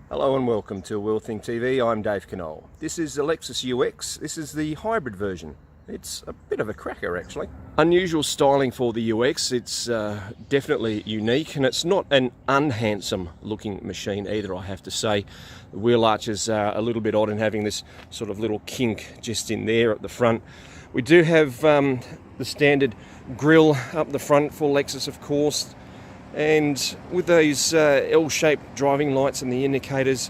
Hello and welcome to Will Think TV. I'm Dave Knoll. This is the Lexus UX. This is the hybrid version. It's a bit of a cracker actually. Unusual styling for the UX. It's definitely unique, and it's not an unhandsome looking machine either, I have to say. The wheel arches are a little bit odd in having this sort of little kink just in there at the front. We do have the standard grille up the front for Lexus, of course. And with those L-shaped driving lights and the indicators,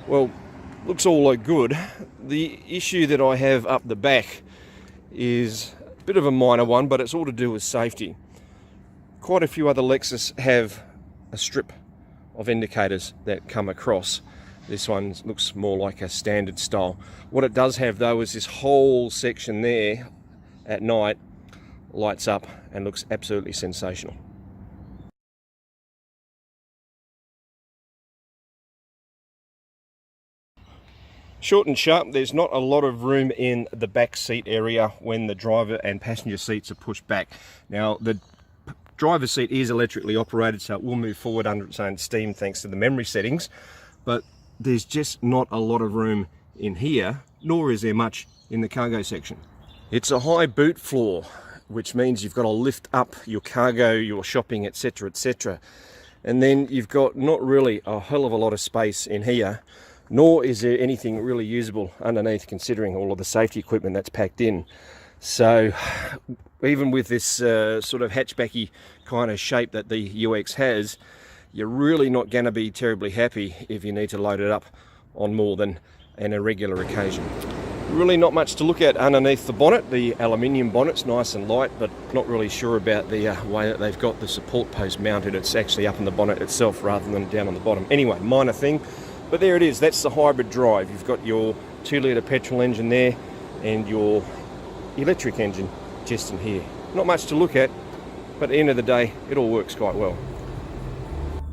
well, looks all good. The issue that I have up the back is a bit of a minor one, but it's all to do with safety. Quite a few other Lexus have a strip of indicators that come across. This one looks more like a standard style. What it does have though is this whole section there at night lights up and looks absolutely sensational. Short and sharp, there's not a lot of room in the back seat area when the driver and passenger seats are pushed back. Now, the driver's seat is electrically operated, so it will move forward under its own steam thanks to the memory settings, but there's just not a lot of room in here, nor is there much in the cargo section. It's a high boot floor, which means you've got to lift up your cargo, your shopping, etc., etc. And then you've got not really a hell of a lot of space in here, nor is there anything really usable underneath considering all of the safety equipment that's packed in. So even with this sort of hatchbacky kind of shape that the UX has, you're really not going to be terribly happy if you need to load it up on more than an irregular occasion. Really not much to look at underneath the bonnet. The aluminium bonnet's nice and light, but not really sure about the way that they've got the support post mounted. It's actually up in the bonnet itself rather than down on the bottom. Anyway, minor thing. But there it is, that's the hybrid drive. You've got your 2-litre petrol engine there and your electric engine just in here. Not much to look at, but at the end of the day, it all works quite well.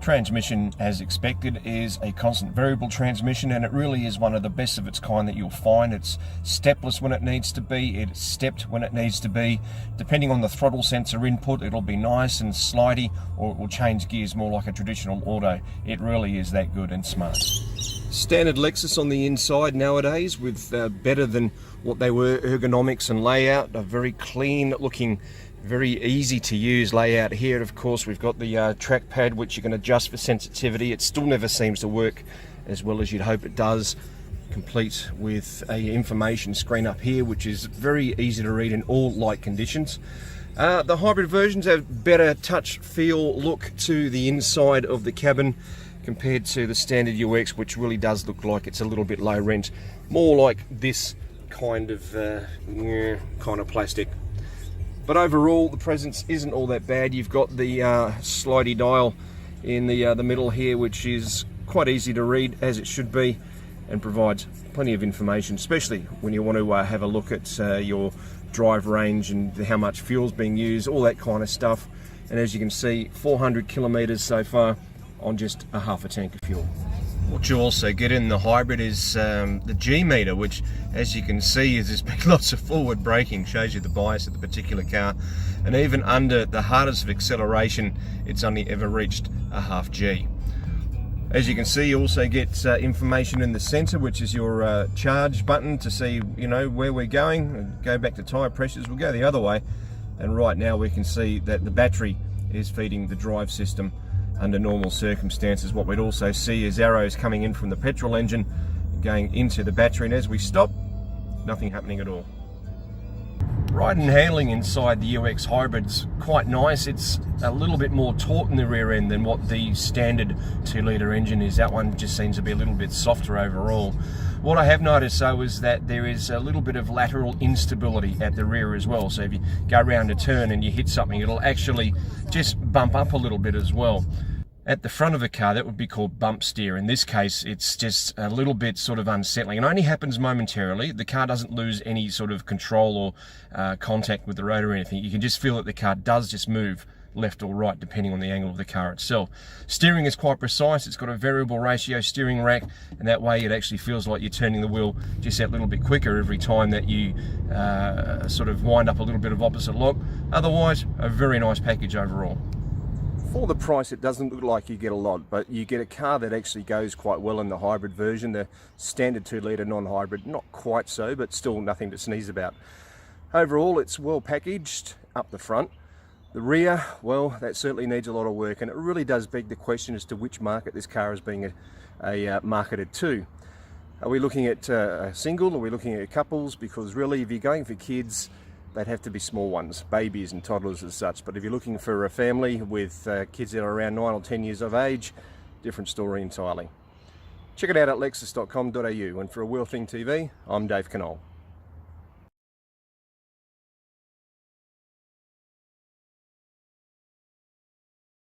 Transmission, as expected, is a constant variable transmission, and it really is one of the best of its kind that you'll find. It's stepless when it needs to be, it's stepped when it needs to be. Depending on the throttle sensor input, it'll be nice and slidey, or it will change gears more like a traditional auto. It really is that good and smart. Standard Lexus on the inside nowadays, with better than what they were ergonomics and layout. A very clean looking, very easy to use layout here. Of course, we've got the trackpad which you can adjust for sensitivity. It still never seems to work as well as you'd hope it does, complete with a information screen up here which is very easy to read in all light conditions. The hybrid versions have better touch feel look to the inside of the cabin compared to the standard UX, which really does look like it's a little bit low rent, more like this kind of plastic. But overall, the presence isn't all that bad. You've got the slidey dial in the middle here, which is quite easy to read, as it should be, and provides plenty of information, especially when you want to have a look at your drive range and how much fuel's being used, all that kind of stuff. And as you can see, 400 kilometers so far on just a half a tank of fuel. What you also get in the hybrid is the G meter, which, as you can see, there's been lots of forward braking, shows you the bias of the particular car, and even under the hardest of acceleration, it's only ever reached a half G. As you can see, you also get information in the center, which is your charge button to see, you know, where we're going. Go back to tire pressures, we'll go the other way, and right now we can see that the battery is feeding the drive system under normal circumstances. What we'd also see is arrows coming in from the petrol engine going into the battery, and as we stop, nothing happening at all. Ride and handling inside the UX Hybrid's quite nice. It's a little bit more taut in the rear end than what the standard 2-litre engine is. That one just seems to be a little bit softer overall. What I have noticed though is that there is a little bit of lateral instability at the rear as well. So if you go around a turn and you hit something, it'll actually just bump up a little bit as well. At the front of the car, that would be called bump steer. In this case, it's just a little bit sort of unsettling. It only happens momentarily. The car doesn't lose any sort of control or contact with the road or anything. You can just feel that the car does just move left or right depending on the angle of the car itself. Steering is quite precise. It's got a variable ratio steering rack, and that way it actually feels like you're turning the wheel just that little bit quicker every time that you sort of wind up a little bit of opposite lock. Otherwise, a very nice package overall. For the price, it doesn't look like you get a lot, but you get a car that actually goes quite well in the hybrid version. The standard 2-litre non-hybrid, not quite so, but still nothing to sneeze about. Overall, it's well packaged up the front. The rear, well, that certainly needs a lot of work, and it really does beg the question as to which market this car is being marketed to. Are we looking at a single? Are we looking at couples? Because really, if you're going for kids, they'd have to be small ones, babies and toddlers as such. But if you're looking for a family with kids that are around 9 or 10 years of age, different story entirely. Check it out at lexus.com.au, and for A Wheel Thing TV, I'm Dave Knoll.